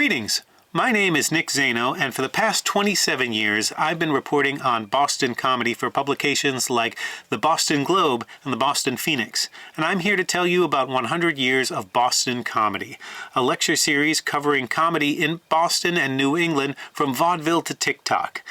Greetings. My name is Nick Zaino, and for the past 27 years, I've been reporting on Boston comedy for publications like the Boston Globe and the Boston Phoenix. And I'm here to tell you about 100 Years of Boston Comedy, a lecture series covering comedy in Boston and New England from vaudeville to TikTok.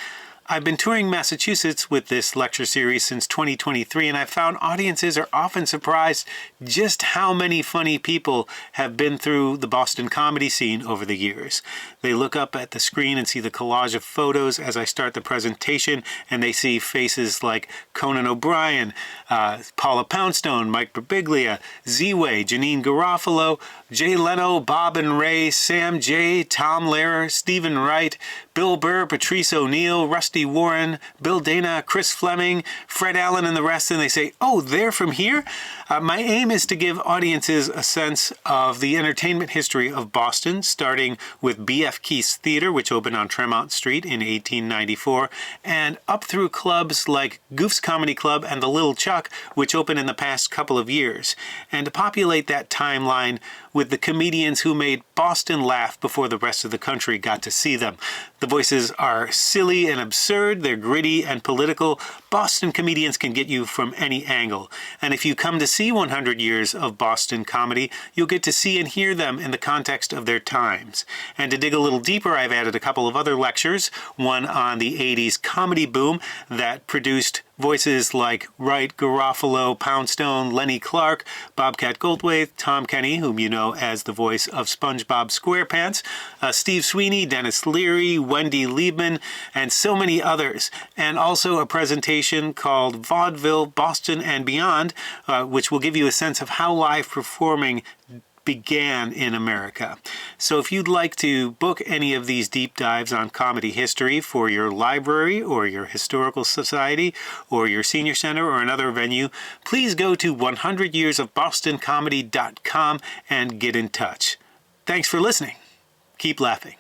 I've been touring Massachusetts with this lecture series since 2023, and I've found audiences are often surprised just how many funny people have been through the Boston comedy scene over the years. They look up at the screen and see the collage of photos as I start the presentation, and they see faces like Conan O'Brien, Paula Poundstone, Mike Birbiglia, Z-Way, Janine Garofalo, Jay Leno, Bob and Ray, Sam J, Tom Lehrer, Stephen Wright, Bill Burr, Patrice O'Neill, Rusty Warren, Bill Dana, Chris Fleming, Fred Allen, and the rest, and they say, oh, they're from here? My aim is to give audiences a sense of the entertainment history of Boston, starting with B.F. Keith's Theater, which opened on Tremont Street in 1894, and up through clubs like Goof's Comedy Club and The Little Chuck, which opened in the past couple of years, and to populate that timeline with the comedians who made Boston laugh before the rest of the country got to see them. The voices are silly and absurd, they're gritty and political. Boston comedians can get you from any angle. And if you come to see 100 Years of Boston Comedy, you'll get to see and hear them in the context of their times. And to dig a little deeper, I've added a couple of other lectures, one on the 80s comedy boom that produced voices like Wright, Garofalo, Poundstone, Lenny Clark, Bobcat Goldthwait, Tom Kenny, whom you know as the voice of SpongeBob SquarePants, Steve Sweeney, Dennis Leary, Wendy Liebman, and so many others. And also a presentation called Vaudeville, Boston and Beyond, which will give you a sense of how live performing began in America. So if you'd like to book any of these deep dives on comedy history for your library or your historical society or your senior center or another venue, please go to 100yearsofbostoncomedy.com and get in touch. Thanks for listening. Keep laughing.